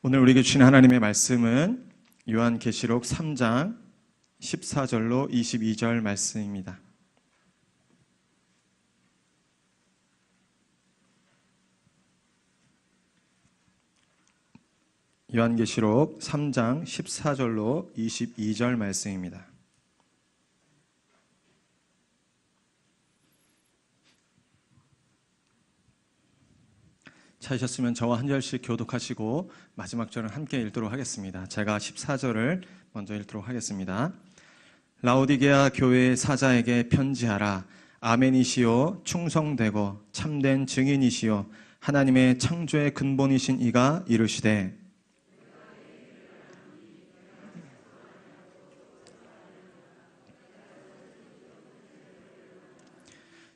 오늘 우리에게 주신 하나님의 말씀은 요한계시록 3장 14절로 22절 말씀입니다. 요한계시록 3장 14절로 22절 말씀입니다. 찾으셨으면 저와 한 절씩 교독하시고 마지막 절은 함께 읽도록 하겠습니다. 제가 14절을 먼저 읽도록 하겠습니다. 라오디게아 교회의 사자에게 편지하라. 아멘이시요 충성되고 참된 증인이시요 하나님의 창조의 근본이신 이가 이르시되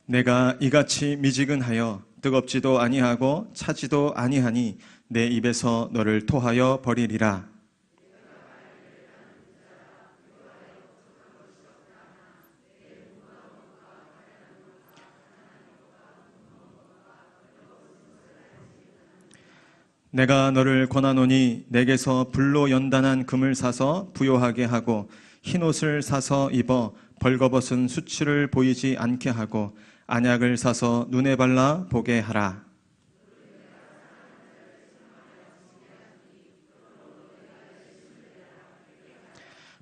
내가 이같이 미지근하여 뜨겁지도 아니하고 차지도 아니하니 내 입에서 너를 토하여 버리리라. 내가 너를 권하노니 내게서 불로 연단한 금을 사서 부요하게 하고 흰옷을 사서 입어 벌거벗은 수치를 보이지 않게 하고 안약을 사서 눈에 발라 보게 하라.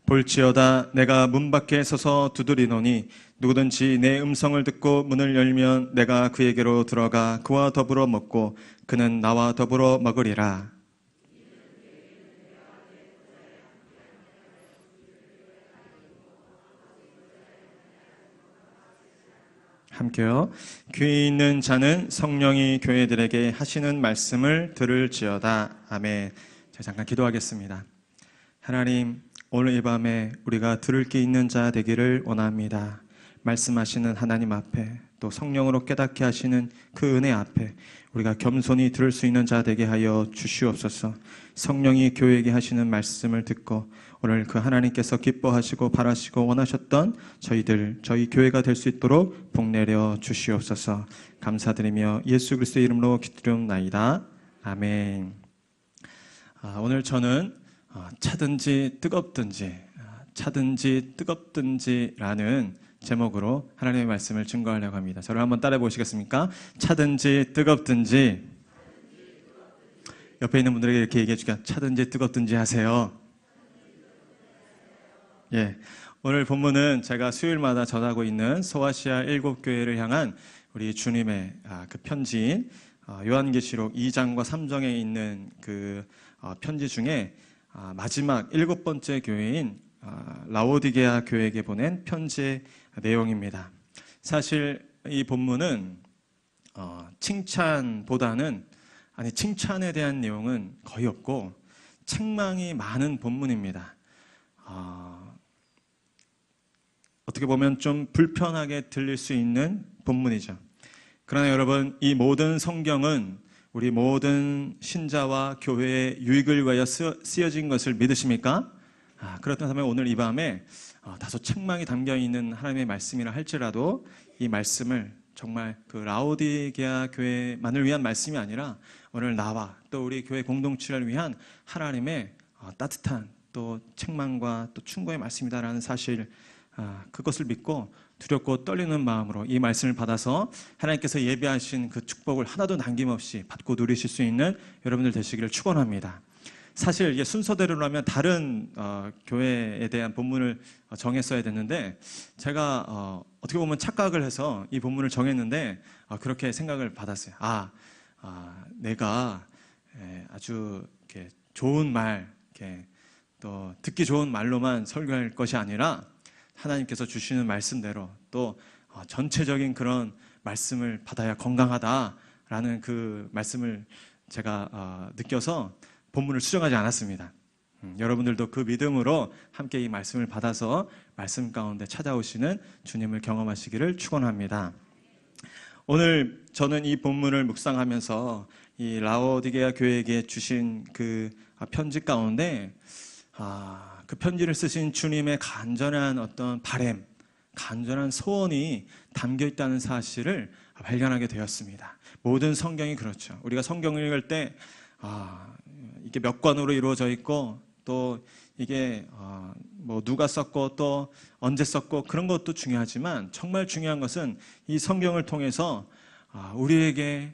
볼지어다 내가 문 밖에 서서 두드리노니 누구든지 내 음성을 듣고 문을 열면 내가 그에게로 들어가 그와 더불어 먹고 그는 나와 더불어 먹으리라. 함께요. 귀 있는 자는 성령이 교회들에게 하시는 말씀을 들을지어다. 아멘. 제가 잠깐 기도하겠습니다. 하나님, 오늘 이 밤에 우리가 들을 게 있는 자 되기를 원합니다. 말씀하시는 하나님 앞에 또 성령으로 깨닫게 하시는 그 은혜 앞에 우리가 겸손히 들을 수 있는 자 되게 하여 주시옵소서. 성령이 교회에게 하시는 말씀을 듣고 오늘 그 하나님께서 기뻐하시고 바라시고 원하셨던 저희 교회가 될 수 있도록 복내려 주시옵소서. 감사드리며 예수 그리스도의 이름으로 기도드리옵나이다. 아멘. 오늘 저는 차든지 뜨겁든지라는 제목으로 하나님의 말씀을 증거하려고 합니다. 저를 한번 따라해 보시겠습니까? 차든지 뜨겁든지. 옆에 있는 분들에게 이렇게 얘기해 주니까 차든지 뜨겁든지 하세요. 예, 오늘 본문은 제가 수요일마다 전하고 있는 소아시아 7교회를 향한 우리 주님의 그 편지인 요한계시록 2장과 3장에 있는 그 편지 중에 마지막 7번째 교회인 라오디게아 교회에게 보낸 편지의 내용입니다. 사실 이 본문은 칭찬에 대한 내용은 거의 없고 책망이 많은 본문입니다. 어떻게 보면 좀 불편하게 들릴 수 있는 본문이죠. 그러나 여러분, 이 모든 성경은 우리 모든 신자와 교회의 유익을 위하여 쓰여진 것을 믿으십니까? 그렇다면 오늘 이 밤에 다소 책망이 담겨있는 하나님의 말씀이라 할지라도 이 말씀을 정말 그 라오디게아 교회만을 위한 말씀이 아니라 오늘 나와 또 우리 교회 공동체를 위한 하나님의 따뜻한 또 책망과 또 충고의 말씀이다라는 사실, 그것을 믿고 두렵고 떨리는 마음으로 이 말씀을 받아서 하나님께서 예비하신 그 축복을 하나도 남김없이 받고 누리실 수 있는 여러분들 되시기를 축원합니다. 사실 이게 순서대로라면 다른 교회에 대한 본문을 정했어야 됐는데 제가 어떻게 보면 착각을 해서 이 본문을 정했는데 그렇게 생각을 받았어요. 내가 아주 이렇게 좋은 말, 이렇게 또 듣기 좋은 말로만 설교할 것이 아니라 하나님께서 주시는 말씀대로 또 전체적인 그런 말씀을 받아야 건강하다라는 그 말씀을 제가 느껴서 본문을 수정하지 않았습니다. 여러분들도 그 믿음으로 함께 이 말씀을 받아서 말씀 가운데 찾아오시는 주님을 경험하시기를 축원합니다. 오늘 저는 이 본문을 묵상하면서 이 라오디게아 교회에게 주신 그 편지 가운데 그 편지를 쓰신 주님의 간절한 어떤 바람, 간절한 소원이 담겨 있다는 사실을 발견하게 되었습니다. 모든 성경이 그렇죠. 우리가 성경을 읽을 때 이게 몇 권으로 이루어져 있고 또 이게 뭐 누가 썼고 또 언제 썼고 그런 것도 중요하지만 정말 중요한 것은 이 성경을 통해서 우리에게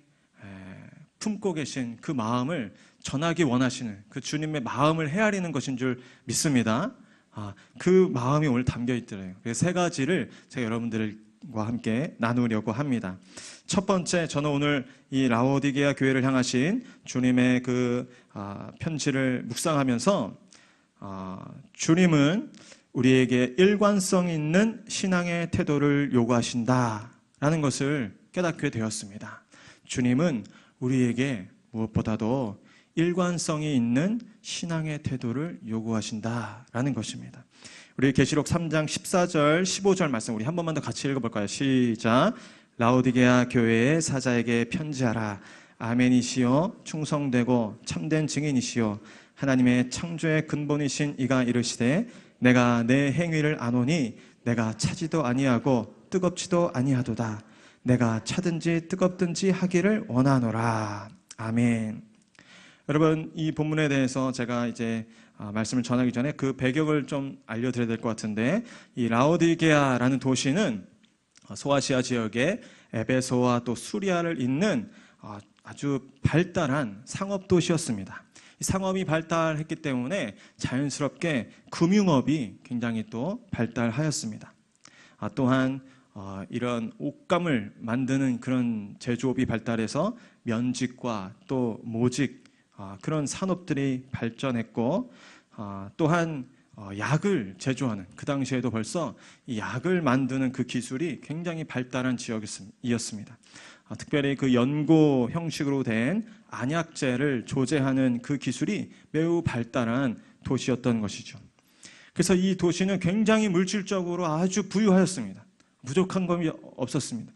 품고 계신 그 마음을 전하기 원하시는 그 주님의 마음을 헤아리는 것인 줄 믿습니다. 그 마음이 오늘 담겨 있더래요. 그래서 세 가지를 제가 여러분들과 함께 나누려고 합니다. 첫 번째, 저는 오늘 이 라오디게아 교회를 향하신 주님의 그 편지를 묵상하면서 주님은 우리에게 일관성 있는 신앙의 태도를 요구하신다라는 것을 깨닫게 되었습니다. 주님은 우리에게 무엇보다도 일관성이 있는 신앙의 태도를 요구하신다라는 것입니다. 우리 계시록 3장 14절 15절 말씀 우리 한 번만 더 같이 읽어볼까요? 시작. 라오디게아 교회의 사자에게 편지하라. 아멘이시요 충성되고 참된 증인이시요 하나님의 창조의 근본이신 이가 이르시되 내가 내 행위를 아노니 내가 차지도 아니하고 뜨겁지도 아니하도다. 내가 차든지 뜨겁든지 하기를 원하노라. 아멘. 여러분, 이 본문에 대해서 제가 이제 말씀을 전하기 전에 그 배경을 좀 알려드려야 될 것 같은데, 이 라오디게아라는 도시는 소아시아 지역의 에베소와 또 수리아를 잇는 아주 발달한 상업 도시였습니다. 이 상업이 발달했기 때문에 자연스럽게 금융업이 굉장히 또 발달하였습니다. 또한 이런 옷감을 만드는 그런 제조업이 발달해서 면직과 또 모직 그런 산업들이 발전했고, 또한 약을 제조하는, 그 당시에도 벌써 이 약을 만드는 그 기술이 굉장히 발달한 지역이었습니다. 특별히 그 연고 형식으로 된 안약제를 조제하는 그 기술이 매우 발달한 도시였던 것이죠. 그래서 이 도시는 굉장히 물질적으로 아주 부유하였습니다. 부족한 것이 없었습니다.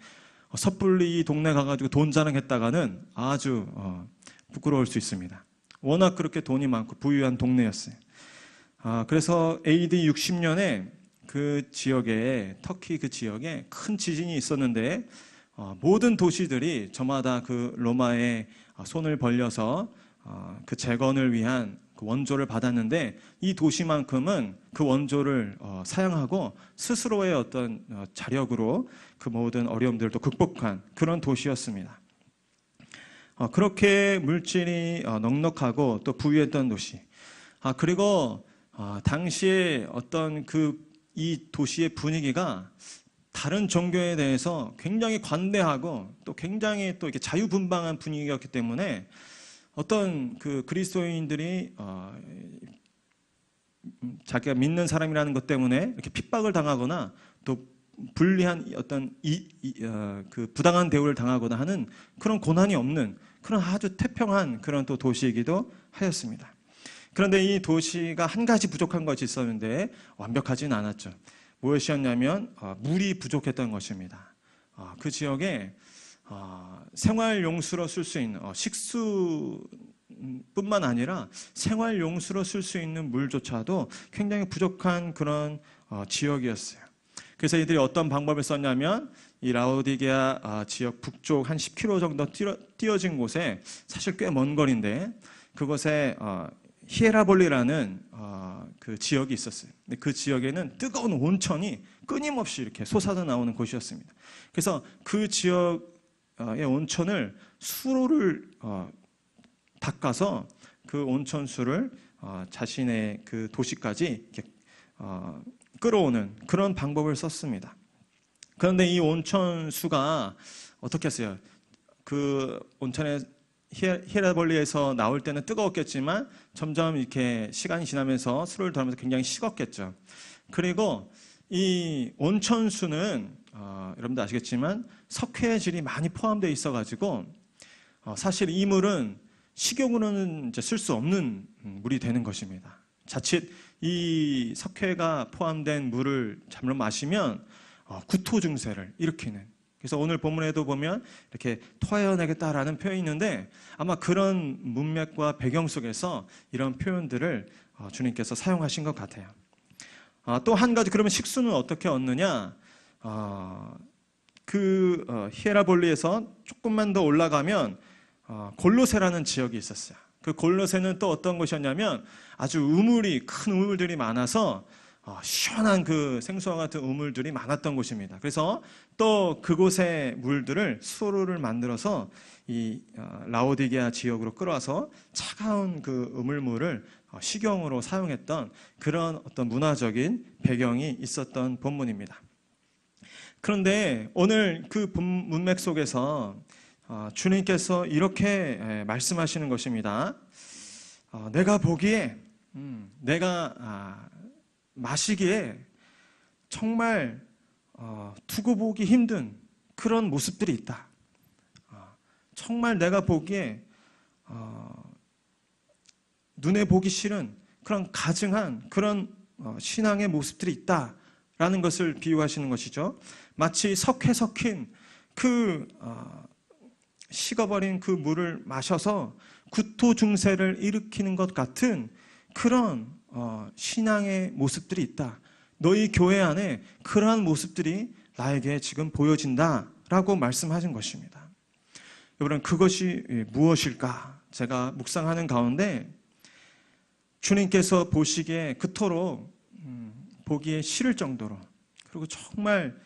섣불리 이 동네 가가지고 돈 자랑했다가는 아주 부끄러울 수 있습니다. 워낙 그렇게 돈이 많고 부유한 동네였어요. 그래서 AD 60년에 그 지역에, 터키 그 지역에 큰 지진이 있었는데 모든 도시들이 저마다 그 로마의 손을 벌려서 그 재건을 위한 그 원조를 받았는데, 이 도시만큼은 그 원조를 사용하고 스스로의 어떤 자력으로 그 모든 어려움들을 또 극복한 그런 도시였습니다. 그렇게 물질이 넉넉하고 또 부유했던 도시. 그리고 당시에 어떤 이 도시의 분위기가 다른 종교에 대해서 굉장히 관대하고 또 굉장히 또 이렇게 자유분방한 분위기였기 때문에 어떤 그 그리스도인들이 자기가 믿는 사람이라는 것 때문에 이렇게 핍박을 당하거나 또 불리한 어떤 그 부당한 대우를 당하거나 하는 그런 고난이 없는 그런 아주 태평한 그런 또 도시이기도 하였습니다. 그런데 이 도시가 한 가지 부족한 것이 있었는데 완벽하지는 않았죠. 무엇이었냐면 물이 부족했던 것입니다. 그 지역에 생활용수로 쓸 수 있는 식수뿐만 아니라 생활용수로 쓸 수 있는 물조차도 굉장히 부족한 그런 지역이었어요. 그래서 이들이 어떤 방법을 썼냐면 이 라오디게아 지역 북쪽 한 10km 정도 띄어진 곳에, 사실 꽤 먼 거리인데 그곳에 히에라볼리라는 그 지역이 있었어요. 근데 그 지역에는 뜨거운 온천이 끊임없이 이렇게 솟아서 나오는 곳이었습니다. 그래서 그 지역의 온천을 수로를 닦아서 그 온천수를 자신의 그 도시까지 이렇게 끌어오는 그런 방법을 썼습니다. 그런데 이 온천수가 어떻게 했어요? 그 온천에 히에라볼리에서 나올 때는 뜨거웠겠지만 점점 이렇게 시간이 지나면서 수로를 돌면서 굉장히 식었겠죠. 그리고 이 온천수는 여러분도 아시겠지만 석회의 질이 많이 포함되어 있어가지고 사실 이 물은 식용으로는 이제 쓸 수 없는 물이 되는 것입니다. 자칫 이 석회가 포함된 물을 잘못 마시면 구토 증세를 일으키는, 그래서 오늘 본문에도 보면 이렇게 토하여내겠다라는 표현이 있는데 아마 그런 문맥과 배경 속에서 이런 표현들을 주님께서 사용하신 것 같아요. 또 한 가지, 그러면 식수는 어떻게 얻느냐? 히에라볼리에서 조금만 더 올라가면 골로세라는 지역이 있었어요. 그 골로새는 또 어떤 곳이었냐면 아주 큰 우물들이 많아서 시원한 그 생수와 같은 우물들이 많았던 곳입니다. 그래서 또 그곳의 물들을 수로를 만들어서 이 라오디게아 지역으로 끌어와서 차가운 그 우물물을 식용으로 사용했던 그런 어떤 문화적인 배경이 있었던 본문입니다. 그런데 오늘 그 문맥 속에서 주님께서 이렇게 말씀하시는 것입니다. 내가 보기에 내가 마시기에 정말 두고 보기 힘든 그런 모습들이 있다. 정말 내가 보기에 눈에 보기 싫은 그런 가증한 그런 신앙의 모습들이 있다라는 것을 비유하시는 것이죠. 마치 석회 섞인 그 식어버린 그 물을 마셔서 구토 증세를 일으키는 것 같은 그런 신앙의 모습들이 있다. 너희 교회 안에 그러한 모습들이 나에게 지금 보여진다라고 말씀하신 것입니다. 여러분, 그것이 무엇일까? 제가 묵상하는 가운데 주님께서 보시기에 그토록 보기에 싫을 정도로, 그리고 정말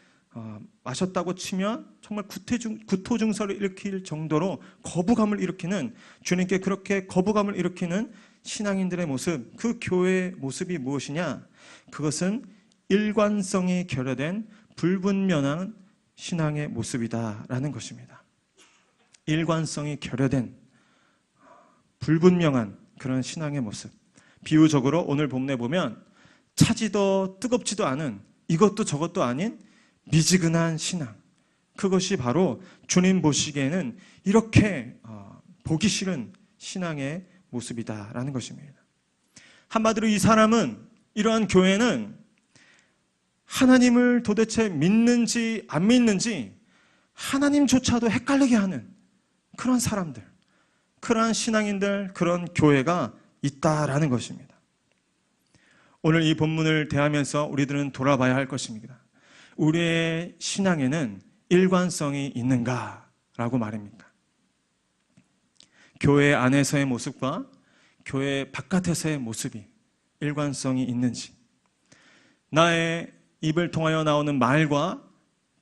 마셨다고 치면 정말 구토 증서를 일으킬 정도로 거부감을 일으키는, 주님께 그렇게 거부감을 일으키는 신앙인들의 모습, 그 교회의 모습이 무엇이냐? 그것은 일관성이 결여된 불분명한 신앙의 모습이다라는 것입니다. 일관성이 결여된 불분명한 그런 신앙의 모습. 비유적으로 오늘 본문에 보면 차지도 뜨겁지도 않은, 이것도 저것도 아닌 미지근한 신앙, 그것이 바로 주님 보시기에는 이렇게 보기 싫은 신앙의 모습이다라는 것입니다. 한마디로 이 사람은, 이러한 교회는 하나님을 도대체 믿는지 안 믿는지 하나님조차도 헷갈리게 하는 그런 사람들, 그런 신앙인들, 그런 교회가 있다라는 것입니다. 오늘 이 본문을 대하면서 우리들은 돌아봐야 할 것입니다. 우리의 신앙에는 일관성이 있는가라고 말입니다. 교회 안에서의 모습과 교회 바깥에서의 모습이 일관성이 있는지, 나의 입을 통하여 나오는 말과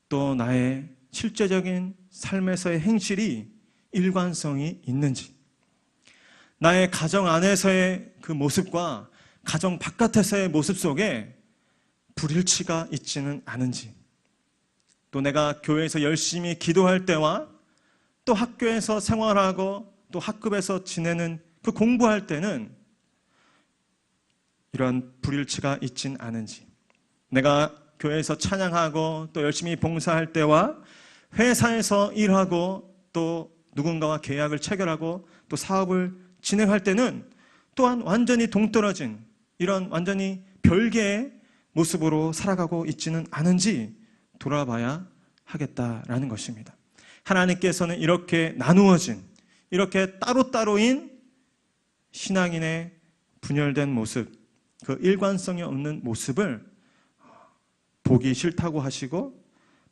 또 나의 실제적인 삶에서의 행실이 일관성이 있는지, 나의 가정 안에서의 그 모습과 가정 바깥에서의 모습 속에 불일치가 있지는 않은지, 또 내가 교회에서 열심히 기도할 때와 또 학교에서 생활하고 또 학급에서 지내는 그 공부할 때는 이런 불일치가 있진 않은지, 내가 교회에서 찬양하고 또 열심히 봉사할 때와 회사에서 일하고 또 누군가와 계약을 체결하고 또 사업을 진행할 때는 또한 완전히 동떨어진 이런 완전히 별개의 모습으로 살아가고 있지는 않은지 돌아봐야 하겠다라는 것입니다. 하나님께서는 이렇게 나누어진, 이렇게 따로따로인 신앙인의 분열된 모습, 그 일관성이 없는 모습을 보기 싫다고 하시고,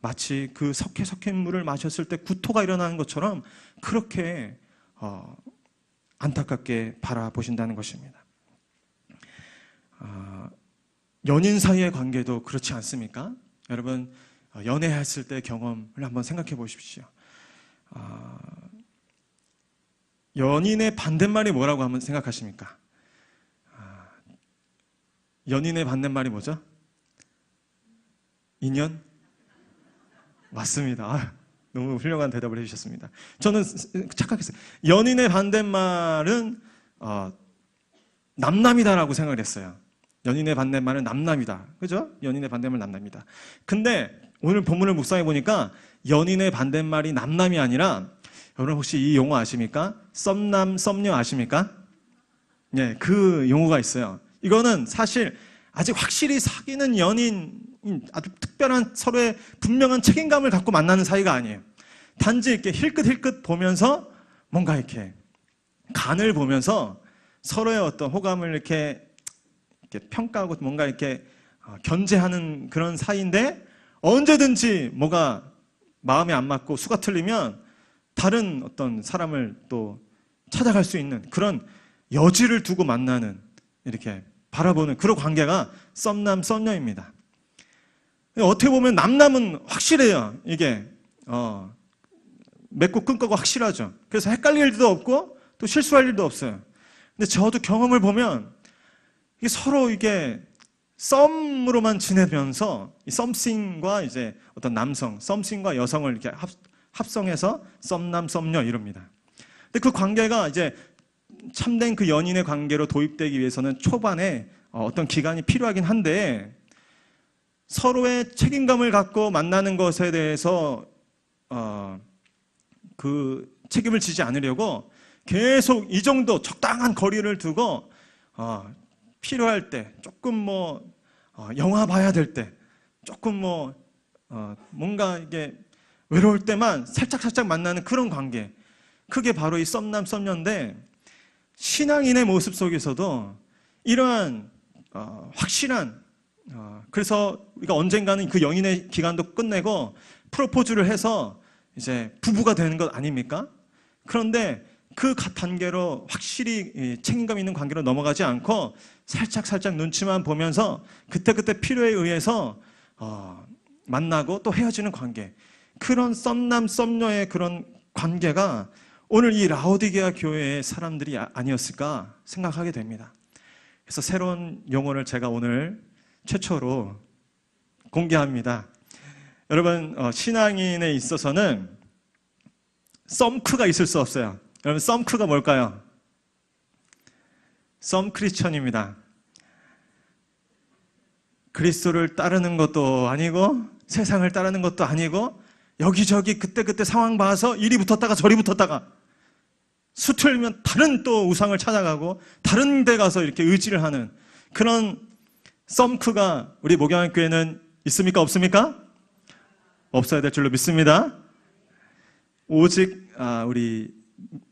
마치 그 석회석회 물을 마셨을 때 구토가 일어나는 것처럼 그렇게 안타깝게 바라보신다는 것입니다. 연인 사이의 관계도 그렇지 않습니까? 여러분, 연애했을 때 경험을 한번 생각해 보십시오. 연인의 반대말이 뭐라고 한번 생각하십니까? 연인의 반대말이 뭐죠? 인연? 맞습니다. 너무 훌륭한 대답을 해주셨습니다. 저는 착각했어요. 연인의 반대말은 남남이다라고 생각을 했어요. 연인의 반대말은 남남이다. 그죠? 연인의 반대말 남남이다. 근데 오늘 본문을 묵상해 보니까 연인의 반대말이 남남이 아니라, 여러분 혹시 이 용어 아십니까? 썸남, 썸녀 아십니까? 네, 그 용어가 있어요. 이거는 사실 아직 확실히 사귀는 연인, 아주 특별한 서로의 분명한 책임감을 갖고 만나는 사이가 아니에요. 단지 이렇게 힐끗힐끗 보면서 뭔가 이렇게 간을 보면서 서로의 어떤 호감을 이렇게 평가하고 뭔가 이렇게 견제하는 그런 사이인데, 언제든지 뭐가 마음에 안 맞고 수가 틀리면 다른 어떤 사람을 또 찾아갈 수 있는 그런 여지를 두고 만나는, 이렇게 바라보는 그런 관계가 썸남 썸녀입니다. 어떻게 보면 남남은 확실해요. 이게 맺고 끊고가 확실하죠. 그래서 헷갈릴 일도 없고 또 실수할 일도 없어요. 근데 저도 경험을 보면 이게 서로 이게 썸으로만 지내면서 이 썸씽과 이제 어떤 남성, 썸씽과 여성을 이렇게 합성해서 썸남 썸녀 이럽니다. 근데 그 관계가 이제 참된 그 연인의 관계로 도입되기 위해서는 초반에 어떤 기간이 필요하긴 한데, 서로의 책임감을 갖고 만나는 것에 대해서 그 책임을 지지 않으려고 계속 이 정도 적당한 거리를 두고 필요할 때 조금 영화 봐야 될 때 조금 뭔가 이게 외로울 때만 살짝 만나는 그런 관계, 그게 바로 이 썸남 썸녀인데, 신앙인의 모습 속에서도 이러한 확실한 그래서 우리가 언젠가는 그 연인의 기간도 끝내고 프로포즈를 해서 이제 부부가 되는 것 아닙니까? 그런데 그 단계로 확실히 책임감 있는 관계로 넘어가지 않고 살짝 눈치만 보면서 그때그때 필요에 의해서 만나고 또 헤어지는 관계, 그런 썸남 썸녀의 그런 관계가 오늘 이 라오디게아 교회의 사람들이 아니었을까 생각하게 됩니다. 그래서 새로운 용어를 제가 오늘 최초로 공개합니다. 여러분, 신앙인에 있어서는 썸크가 있을 수 없어요. 여러분, 썸크가 뭘까요? 썸 크리스천입니다. 그리스도를 따르는 것도 아니고 세상을 따르는 것도 아니고 여기저기 그때그때 상황 봐서 이리 붙었다가 저리 붙었다가 수틀면 다른 또 우상을 찾아가고 다른 데 가서 이렇게 의지를 하는 그런 썸크가 우리 목양교회는 있습니까? 없습니까? 없어야 될 줄로 믿습니다. 오직 우리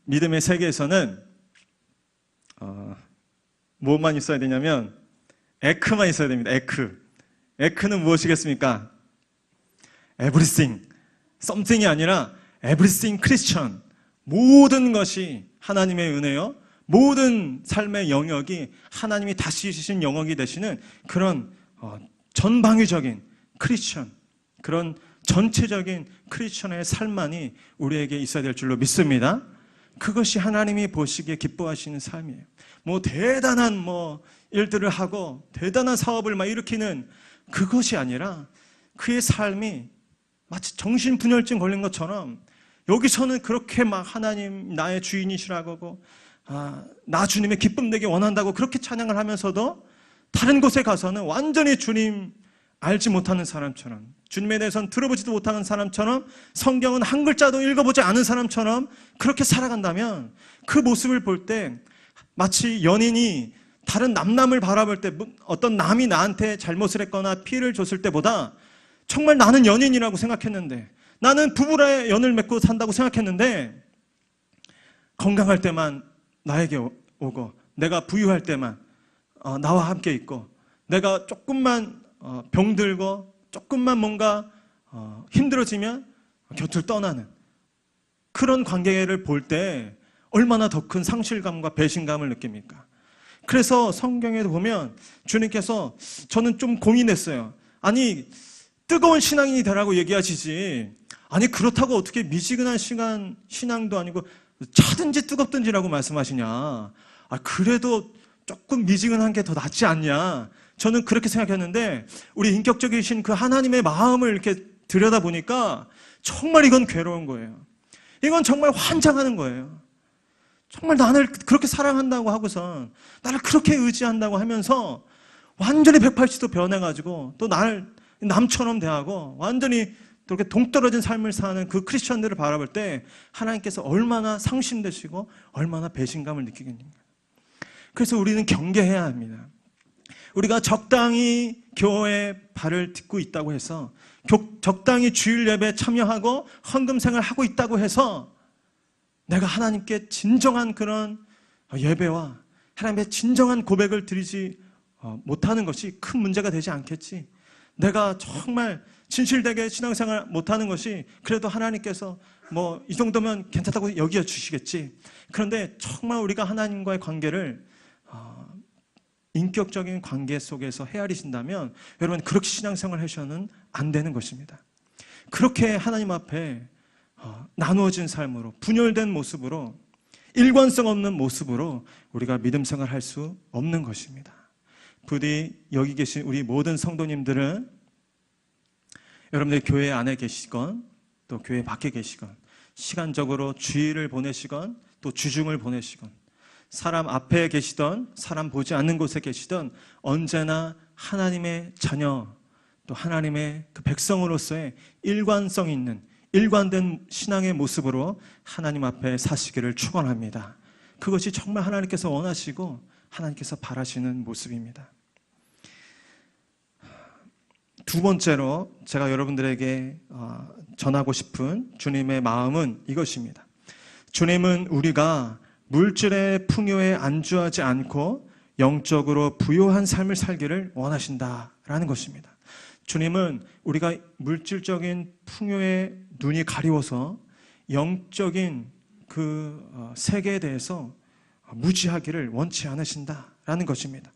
믿음의 세계에서는 뭐만 있어야 되냐면 에크만 있어야 됩니다. 에크는 무엇이겠습니까? Everything, something이 아니라 Everything Christian. 모든 것이 하나님의 은혜요, 모든 삶의 영역이 하나님이 다스리신 영역이 되시는 그런 전방위적인 크리스천, 그런 전체적인 크리스천의 삶만이 우리에게 있어야 될 줄로 믿습니다. 그것이 하나님이 보시기에 기뻐하시는 삶이에요. 대단한 일들을 하고 대단한 사업을 일으키는 그것이 아니라 그의 삶이 마치 정신분열증 걸린 것처럼 여기서는 그렇게 하나님 나의 주인이시라고 나 주님의 기쁨 되게 원한다고 그렇게 찬양을 하면서도 다른 곳에 가서는 완전히 주님 알지 못하는 사람처럼, 주님에 대해서는 들어보지도 못하는 사람처럼, 성경은 한 글자도 읽어보지 않은 사람처럼 그렇게 살아간다면 그 모습을 볼 때 마치 연인이 다른 남남을 바라볼 때 어떤 남이 나한테 잘못을 했거나 피해를 줬을 때보다 정말 나는 연인이라고 생각했는데, 나는 부부라의 연을 맺고 산다고 생각했는데 건강할 때만 나에게 오고 내가 부유할 때만 나와 함께 있고 내가 조금만 병들고 조금만 뭔가 힘들어지면 곁을 떠나는 그런 관계를 볼 때 얼마나 더 큰 상실감과 배신감을 느낍니까? 그래서 성경에도 보면 주님께서, 저는 좀 고민했어요. 아니, 뜨거운 신앙인이 되라고 얘기하시지, 아니 그렇다고 어떻게 미지근한 신앙도 아니고 차든지 뜨겁든지라고 말씀하시냐. 그래도 조금 미지근한 게 더 낫지 않냐. 저는 그렇게 생각했는데 우리 인격적이신 그 하나님의 마음을 이렇게 들여다보니까 정말 이건 괴로운 거예요. 이건 정말 환장하는 거예요. 정말 나를 그렇게 사랑한다고 하고선, 나를 그렇게 의지한다고 하면서 완전히 180도 변해가지고 또 나를 남처럼 대하고 완전히 그렇게 동떨어진 삶을 사는 그 크리스천들을 바라볼 때 하나님께서 얼마나 상심되시고 얼마나 배신감을 느끼겠는가. 그래서 우리는 경계해야 합니다. 우리가 적당히 교회에 발을 딛고 있다고 해서, 적당히 주일 예배에 참여하고 헌금생을 하고 있다고 해서 내가 하나님께 진정한 그런 예배와 하나님의 진정한 고백을 드리지 못하는 것이 큰 문제가 되지 않겠지. 내가 정말 진실되게 신앙생활 못하는 것이 그래도 하나님께서 뭐 이 정도면 괜찮다고 여겨 주시겠지. 그런데 정말 우리가 하나님과의 관계를 인격적인 관계 속에서 헤아리신다면 여러분 그렇게 신앙생활 하셔는 안 되는 것입니다. 그렇게 하나님 앞에 나누어진 삶으로 분열된 모습으로 일관성 없는 모습으로 우리가 믿음 생활할 수 없는 것입니다. 부디 여기 계신 우리 모든 성도님들은 여러분들 교회 안에 계시건 또 교회 밖에 계시건 시간적으로 주일을 보내시건 또 주중을 보내시건 사람 앞에 계시던 사람 보지 않는 곳에 계시던 언제나 하나님의 자녀 또 하나님의 그 백성으로서의 일관성 있는 일관된 신앙의 모습으로 하나님 앞에 사시기를 축원합니다. 그것이 정말 하나님께서 원하시고 하나님께서 바라시는 모습입니다. 두 번째로 제가 여러분들에게 전하고 싶은 주님의 마음은 이것입니다. 주님은 우리가 물질의 풍요에 안주하지 않고 영적으로 부요한 삶을 살기를 원하신다라는 것입니다. 주님은 우리가 물질적인 풍요에 눈이 가리워서 영적인 그 세계에 대해서 무지하기를 원치 않으신다라는 것입니다.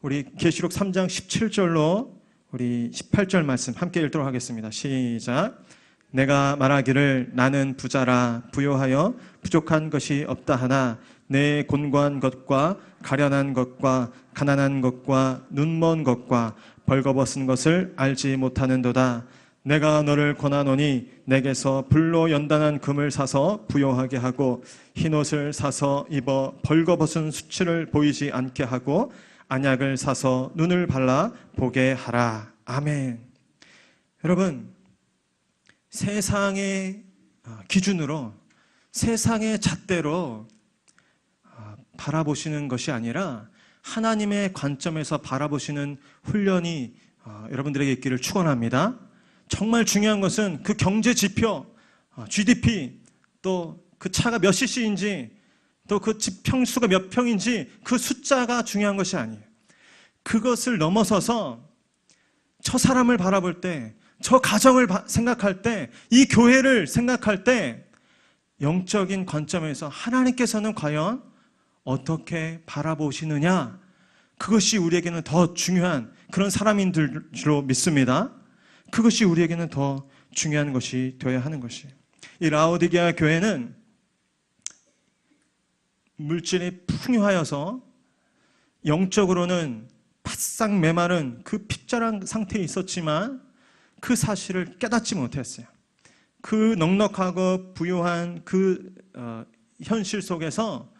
우리 계시록 3장 17절로 우리 18절 말씀 함께 읽도록 하겠습니다. 시작. 내가 말하기를 나는 부자라 부요하여 부족한 것이 없다 하나 내 곤고한 것과 가련한 것과 가난한 것과 눈먼 것과 벌거벗은 것을 알지 못하는도다. 내가 너를 권하노니 내게서 불로 연단한 금을 사서 부요하게 하고 흰옷을 사서 입어 벌거벗은 수치를 보이지 않게 하고 안약을 사서 눈을 발라 보게 하라. 아멘. 여러분, 세상의 기준으로 세상의 잣대로 바라보시는 것이 아니라 하나님의 관점에서 바라보시는 훈련이 여러분들에게 있기를 축원합니다. 정말 중요한 것은 그 경제 지표, GDP, 또 그 차가 몇 cc인지, 또 그 집 평수가 몇 평인지 그 숫자가 중요한 것이 아니에요. 그것을 넘어서서 저 사람을 바라볼 때, 저 가정을 생각할 때, 이 교회를 생각할 때 영적인 관점에서 하나님께서는 과연 어떻게 바라보시느냐, 그것이 우리에게는 더 중요한 그런 사람인 줄로 믿습니다. 그것이 우리에게는 더 중요한 것이 되어야 하는 것이에요. 이 라오디게아 교회는 물질이 풍요하여서 영적으로는 바싹 메마른 그 핍절한 상태에 있었지만 그 사실을 깨닫지 못했어요. 그 넉넉하고 부유한 그 현실 속에서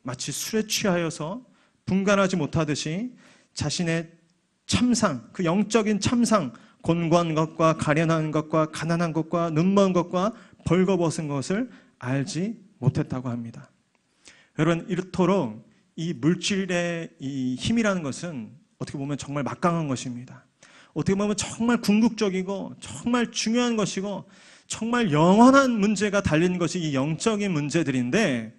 마치 술에 취하여서 분간하지 못하듯이 자신의 참상, 그 영적인 참상, 곤고한 것과 가련한 것과 가난한 것과 눈먼 것과 벌거벗은 것을 알지 못했다고 합니다. 여러분, 이렇도록 이 물질의 이 힘이라는 것은 어떻게 보면 정말 막강한 것입니다. 어떻게 보면 정말 궁극적이고 정말 중요한 것이고 정말 영원한 문제가 달린 것이 이 영적인 문제들인데,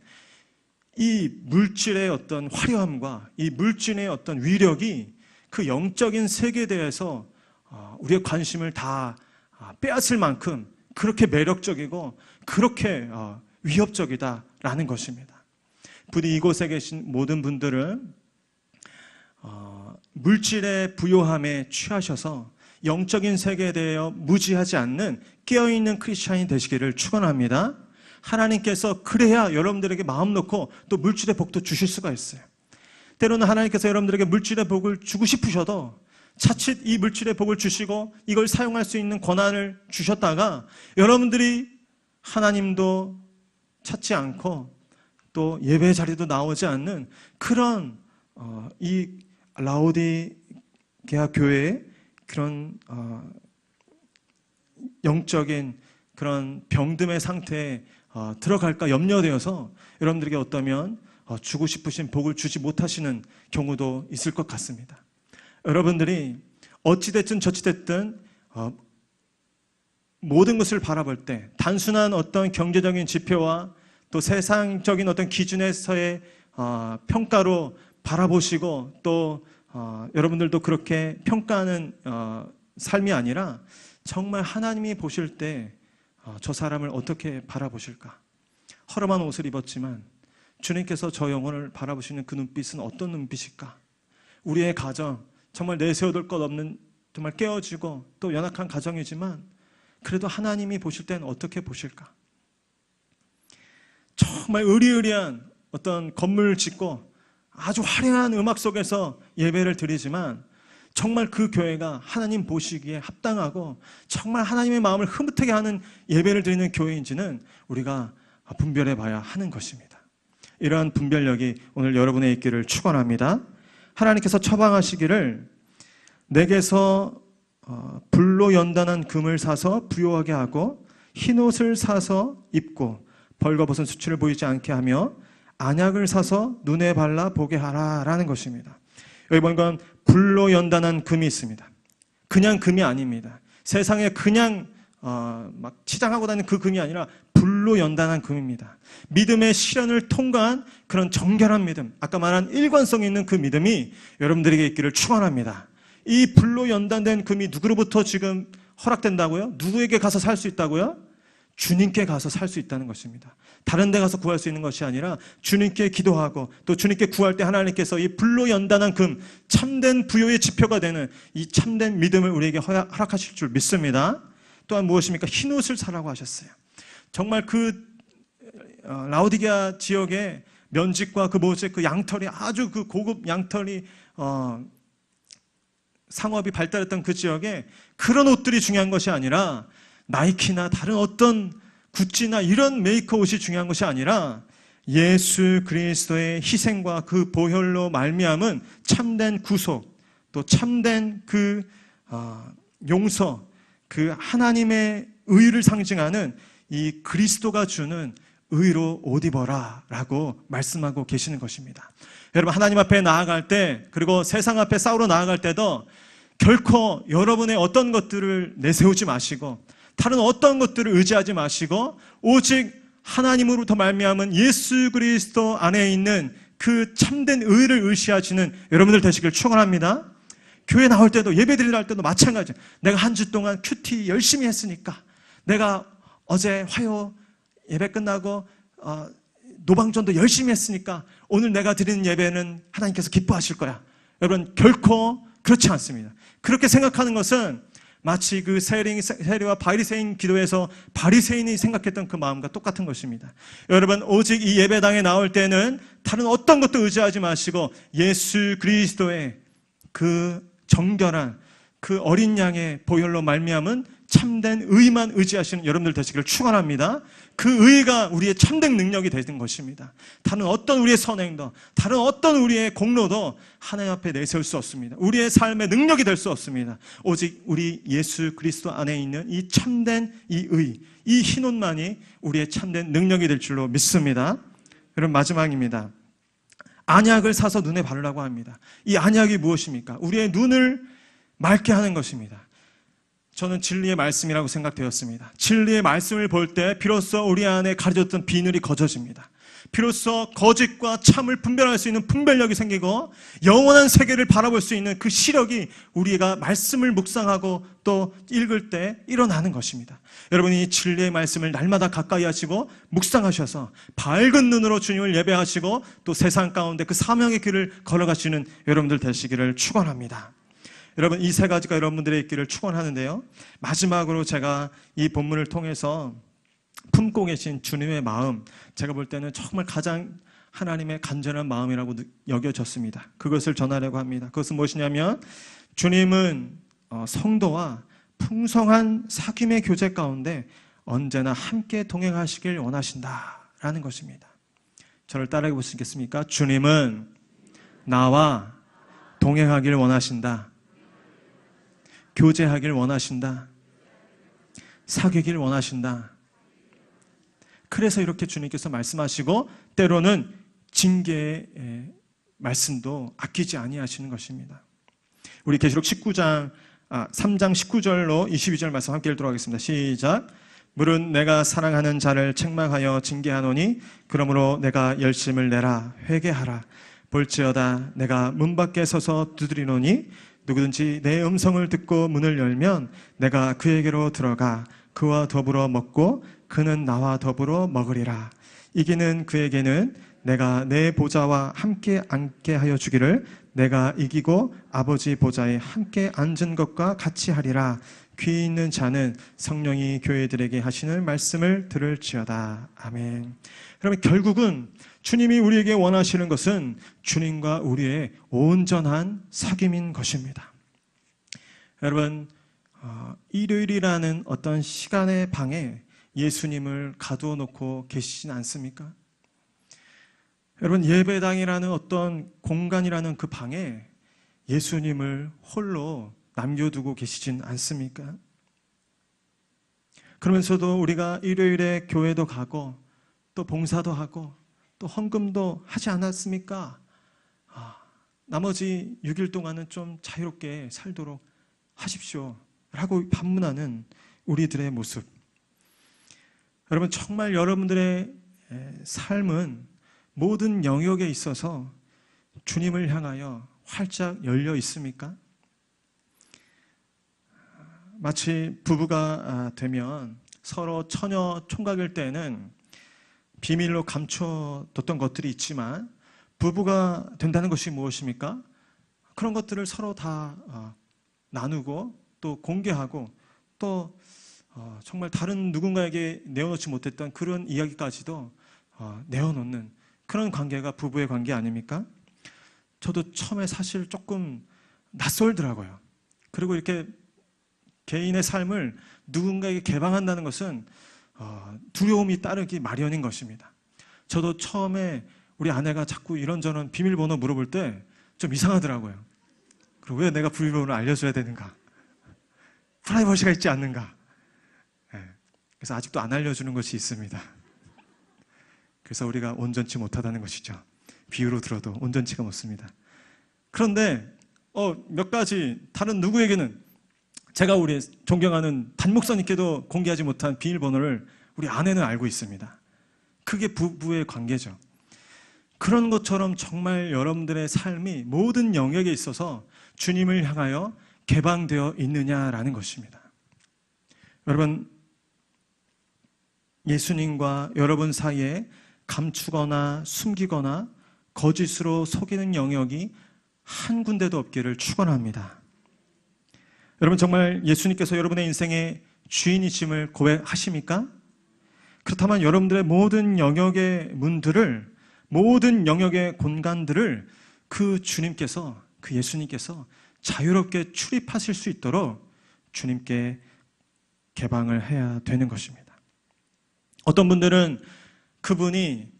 이 물질의 어떤 화려함과 이 물질의 어떤 위력이 그 영적인 세계에 대해서 우리의 관심을 다 빼앗을 만큼 그렇게 매력적이고 그렇게 위협적이다라는 것입니다. 부디 이곳에 계신 모든 분들은 물질의 부요함에 취하셔서 영적인 세계에 대해 무지하지 않는 깨어있는 크리스찬이 되시기를 축원합니다. 하나님께서 그래야 여러분들에게 마음 놓고 또 물질의 복도 주실 수가 있어요. 때로는 하나님께서 여러분들에게 물질의 복을 주고 싶으셔도 자칫 이 물질의 복을 주시고 이걸 사용할 수 있는 권한을 주셨다가 여러분들이 하나님도 찾지 않고 또 예배 자리도 나오지 않는 그런 이 라오디게아 교회의 그런 영적인 그런 병듦의 상태에 들어갈까 염려되어서 여러분들에게 어떠면 주고 싶으신 복을 주지 못하시는 경우도 있을 것 같습니다. 여러분들이 어찌됐든 저찌됐든 모든 것을 바라볼 때 단순한 어떤 경제적인 지표와 또 세상적인 어떤 기준에서의 평가로 바라보시고 또 여러분들도 그렇게 평가하는 삶이 아니라 정말 하나님이 보실 때 저 사람을 어떻게 바라보실까? 허름한 옷을 입었지만 주님께서 저 영혼을 바라보시는 그 눈빛은 어떤 눈빛일까? 우리의 가정, 정말 내세워둘 것 없는 정말 깨어지고 또 연약한 가정이지만 그래도 하나님이 보실 때는 어떻게 보실까? 정말 의리의리한 어떤 건물을 짓고 아주 화려한 음악 속에서 예배를 드리지만 정말 그 교회가 하나님 보시기에 합당하고 정말 하나님의 마음을 흐뭇하게 하는 예배를 드리는 교회인지는 우리가 분별해 봐야 하는 것입니다. 이러한 분별력이 오늘 여러분의 있기를 축원합니다. 하나님께서 처방하시기를 내게서 불로 연단한 금을 사서 부요하게 하고 흰옷을 사서 입고 벌거벗은 수치를 보이지 않게 하며 안약을 사서 눈에 발라 보게 하라라는 것입니다. 여기 보니까 불로 연단한 금이 있습니다. 그냥 금이 아닙니다. 세상에 그냥 막 치장하고 다니는 그 금이 아니라 불로 연단한 금입니다. 믿음의 시련을 통과한 그런 정결한 믿음, 아까 말한 일관성 있는 그 믿음이 여러분들에게 있기를 축원합니다. 이 불로 연단된 금이 누구로부터 지금 허락된다고요? 누구에게 가서 살 수 있다고요? 주님께 가서 살 수 있다는 것입니다. 다른 데 가서 구할 수 있는 것이 아니라 주님께 기도하고 또 주님께 구할 때 하나님께서 이 불로 연단한 금, 참된 부요의 지표가 되는 이 참된 믿음을 우리에게 허락하실 줄 믿습니다. 또한 무엇입니까? 흰옷을 사라고 하셨어요. 정말 그 라오디게아 지역의 면직과 그 모직, 그 양털이 아주 그 고급 양털이 상업이 발달했던 그 지역에 그런 옷들이 중요한 것이 아니라 나이키나 다른 어떤 구찌나 이런 메이커 옷이 중요한 것이 아니라 예수 그리스도의 희생과 그 보혈로 말미암은 참된 구속, 또 참된 그 용서, 그 하나님의 의를 상징하는 이 그리스도가 주는 의로 옷 입어라 라고 말씀하고 계시는 것입니다. 여러분, 하나님 앞에 나아갈 때, 그리고 세상 앞에 싸우러 나아갈 때도 결코 여러분의 어떤 것들을 내세우지 마시고 다른 어떤 것들을 의지하지 마시고 오직 하나님으로부터 말미암은 예수 그리스도 안에 있는 그 참된 의를 의지하시는 여러분들 되시길 축원합니다. 교회 나올 때도 예배드리러 할 때도 마찬가지예요. 내가 한 주 동안 큐티 열심히 했으니까, 내가 어제 화요 예배 끝나고 노방전도 열심히 했으니까 오늘 내가 드리는 예배는 하나님께서 기뻐하실 거야. 여러분, 결코 그렇지 않습니다. 그렇게 생각하는 것은 마치 그 세리와 바리새인 기도에서 바리새인이 생각했던 그 마음과 똑같은 것입니다. 여러분, 오직 이 예배당에 나올 때는 다른 어떤 것도 의지하지 마시고 예수 그리스도의 그 정결한 그 어린 양의 보혈로 말미암은 참된 의만 의지하시는 여러분들 되시기를 축원합니다. 그 의가 우리의 참된 능력이 되는 것입니다. 다른 어떤 우리의 선행도, 다른 어떤 우리의 공로도 하나님 앞에 내세울 수 없습니다. 우리의 삶의 능력이 될 수 없습니다. 오직 우리 예수 그리스도 안에 있는 이 참된 이 의, 이 흰옷만이 우리의 참된 능력이 될 줄로 믿습니다. 여러분, 마지막입니다. 안약을 사서 눈에 바르라고 합니다. 이 안약이 무엇입니까? 우리의 눈을 맑게 하는 것입니다. 저는 진리의 말씀이라고 생각되었습니다. 진리의 말씀을 볼 때 비로소 우리 안에 가려졌던 비늘이 거져집니다. 비로소 거짓과 참을 분별할 수 있는 분별력이 생기고 영원한 세계를 바라볼 수 있는 그 시력이 우리가 말씀을 묵상하고 또 읽을 때 일어나는 것입니다. 여러분이 진리의 말씀을 날마다 가까이 하시고 묵상하셔서 밝은 눈으로 주님을 예배하시고 또 세상 가운데 그 사명의 길을 걸어가시는 여러분들 되시기를 축원합니다. 여러분, 이 세 가지가 여러분들의 있기를 축원하는데요. 마지막으로 제가 이 본문을 통해서 품고 계신 주님의 마음, 제가 볼 때는 정말 가장 하나님의 간절한 마음이라고 여겨졌습니다. 그것을 전하려고 합니다. 그것은 무엇이냐면 주님은 성도와 풍성한 사귐의 교제 가운데 언제나 함께 동행하시길 원하신다라는 것입니다. 저를 따라해 보시겠습니까? 주님은 나와 동행하길 원하신다. 교제하길 원하신다. 사귀길 원하신다. 그래서 이렇게 주님께서 말씀하시고 때로는 징계의 말씀도 아끼지 아니하시는 것입니다. 우리 계시록 3장 19절로 22절 말씀 함께 읽도록 하겠습니다. 시작. 물은 내가 사랑하는 자를 책망하여 징계하노니 그러므로 내가 열심을 내라 회개하라. 볼지어다 내가 문 밖에 서서 두드리노니 누구든지 내 음성을 듣고 문을 열면 내가 그에게로 들어가 그와 더불어 먹고 그는 나와 더불어 먹으리라. 이기는 그에게는 내가 내 보좌와 함께 앉게 하여 주기를 내가 이기고 아버지 보좌에 함께 앉은 것과 같이 하리라. 귀 있는 자는 성령이 교회들에게 하시는 말씀을 들을지어다. 아멘. 여러분, 결국은 주님이 우리에게 원하시는 것은 주님과 우리의 온전한 사귐인 것입니다. 여러분, 일요일이라는 어떤 시간의 방에 예수님을 가두어 놓고 계시진 않습니까? 여러분, 예배당이라는 어떤 공간이라는 그 방에 예수님을 홀로 남겨두고 계시진 않습니까? 그러면서도 우리가 일요일에 교회도 가고 또 봉사도 하고 또 헌금도 하지 않았습니까? 나머지 6일 동안은 좀 자유롭게 살도록 하십시오 라고 반문하는 우리들의 모습. 여러분, 정말 여러분들의 삶은 모든 영역에 있어서 주님을 향하여 활짝 열려 있습니까? 마치 부부가 되면 서로 처녀 총각일 때는 비밀로 감춰뒀던 것들이 있지만 부부가 된다는 것이 무엇입니까? 그런 것들을 서로 다 나누고 또 공개하고 또 정말 다른 누군가에게 내어놓지 못했던 그런 이야기까지도 내어놓는 그런 관계가 부부의 관계 아닙니까? 저도 처음에 사실 조금 낯설더라고요. 그리고 이렇게 개인의 삶을 누군가에게 개방한다는 것은 두려움이 따르기 마련인 것입니다. 저도 처음에 우리 아내가 자꾸 이런저런 비밀번호 물어볼 때 좀 이상하더라고요. 그리고 왜 내가 비밀번호를 알려줘야 되는가? 프라이버시가 있지 않는가? 그래서 아직도 안 알려주는 것이 있습니다. 그래서 우리가 온전치 못하다는 것이죠. 비유로 들어도 온전치가 못습니다. 그런데 몇 가지 다른 누구에게는 제가 우리 존경하는 단목사님께도 공개하지 못한 비밀번호를 우리 아내는 알고 있습니다. 그게 부부의 관계죠. 그런 것처럼 정말 여러분들의 삶이 모든 영역에 있어서 주님을 향하여 개방되어 있느냐라는 것입니다. 여러분, 예수님과 여러분 사이에 감추거나 숨기거나 거짓으로 속이는 영역이 한 군데도 없기를 축원합니다. 여러분, 정말 예수님께서 여러분의 인생의 주인이심을 고백하십니까? 그렇다면 여러분들의 모든 영역의 문들을, 모든 영역의 공간들을 그 주님께서, 그 예수님께서 자유롭게 출입하실 수 있도록 주님께 개방을 해야 되는 것입니다. 어떤 분들은 그분이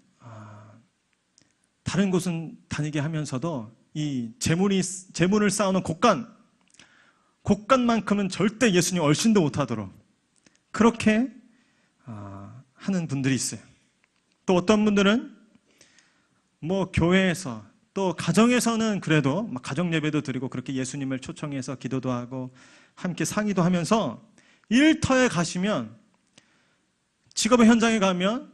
다른 곳은 다니게 하면서도 이 재물을 쌓아놓은 곳간만큼은 절대 예수님 얼씬도 못하도록 그렇게 하는 분들이 있어요. 또 어떤 분들은 교회에서 또 가정에서는 그래도 가정 예배도 드리고 그렇게 예수님을 초청해서 기도도 하고 함께 상의도 하면서 일터에 가시면, 직업의 현장에 가면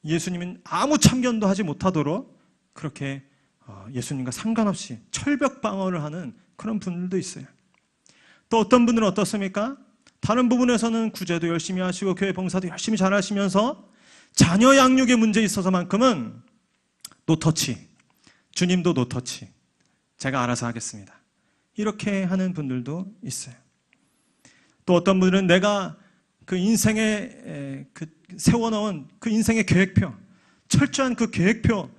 예수님은 아무 참견도 하지 못하도록 그렇게 예수님과 상관없이 철벽 방어를 하는 그런 분들도 있어요. 또 어떤 분들은 어떻습니까? 다른 부분에서는 구제도 열심히 하시고 교회 봉사도 열심히 잘 하시면서 자녀 양육의 문제에 있어서만큼은 노터치, 주님도 노터치, 제가 알아서 하겠습니다, 이렇게 하는 분들도 있어요. 또 어떤 분들은 내가 그 인생에 세워놓은 그 인생의 계획표, 철저한 그 계획표,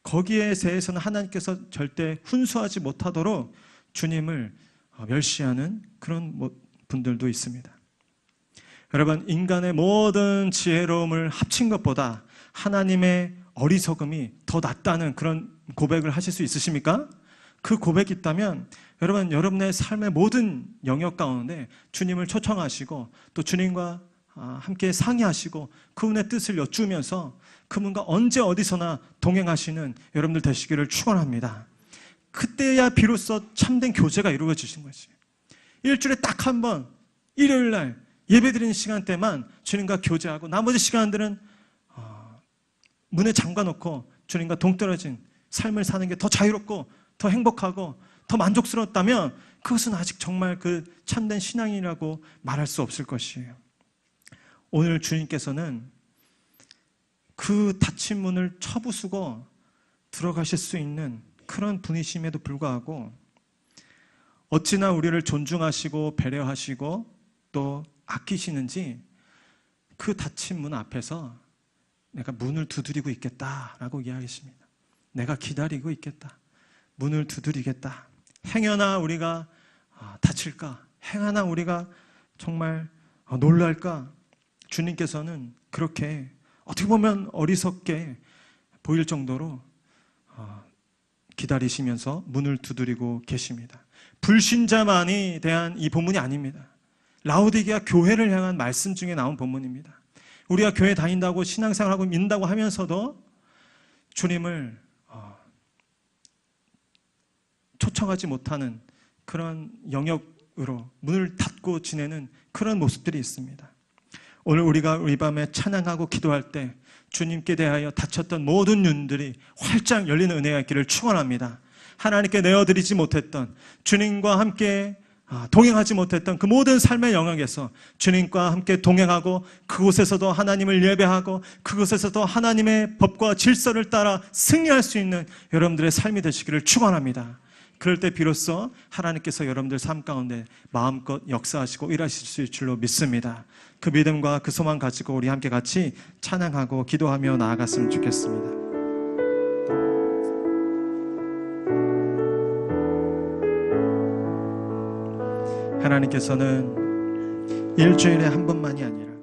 거기에 대해서는 하나님께서 절대 훈수하지 못하도록 주님을 멸시하는 그런 분들도 있습니다. 여러분, 인간의 모든 지혜로움을 합친 것보다 하나님의 어리석음이 더 낫다는 그런 고백을 하실 수 있으십니까? 그 고백이 있다면 여러분, 여러분의 삶의 모든 영역 가운데 주님을 초청하시고 또 주님과 함께 상의하시고 그분의 뜻을 여쭈면서 그분과 언제 어디서나 동행하시는 여러분들 되시기를 축원합니다. 그때야 비로소 참된 교제가 이루어지신 거지. 일주일에 딱 한 번 일요일 날 예배드리는 시간대만 주님과 교제하고 나머지 시간들은 문에 잠가놓고 주님과 동떨어진 삶을 사는 게 더 자유롭고 더 행복하고 더 만족스러웠다면 그것은 아직 정말 그 참된 신앙이라고 말할 수 없을 것이에요. 오늘 주님께서는 그 닫힌 문을 쳐부수고 들어가실 수 있는 그런 분이심에도 불구하고 어찌나 우리를 존중하시고 배려하시고 또 아끼시는지 그 닫힌 문 앞에서 내가 문을 두드리고 있겠다라고 이야기하십니다. 내가 기다리고 있겠다. 문을 두드리겠다. 행여나 우리가 다칠까? 행여나 우리가 정말 놀랄까? 주님께서는 그렇게 어떻게 보면 어리석게 보일 정도로 기다리시면서 문을 두드리고 계십니다. 불신자만이 대한 이 본문이 아닙니다. 라오디게아 교회를 향한 말씀 중에 나온 본문입니다. 우리가 교회 다닌다고 신앙생활하고 믿는다고 하면서도 주님을 초청하지 못하는 그런 영역으로 문을 닫고 지내는 그런 모습들이 있습니다. 오늘 우리가 이 밤에 찬양하고 기도할 때 주님께 대하여 닫혔던 모든 문들이 활짝 열리는 은혜가 있기를 축원합니다. 하나님께 내어드리지 못했던, 주님과 함께 동행하지 못했던 그 모든 삶의 영역에서 주님과 함께 동행하고 그곳에서도 하나님을 예배하고 그곳에서도 하나님의 법과 질서를 따라 승리할 수 있는 여러분들의 삶이 되시기를 축원합니다. 그럴 때 비로소 하나님께서 여러분들 삶 가운데 마음껏 역사하시고 일하실 수 있을 줄로 믿습니다. 그 믿음과 그 소망 가지고 우리 함께 같이 찬양하고 기도하며 나아갔으면 좋겠습니다. 하나님께서는 일주일에 한 번만이 아니라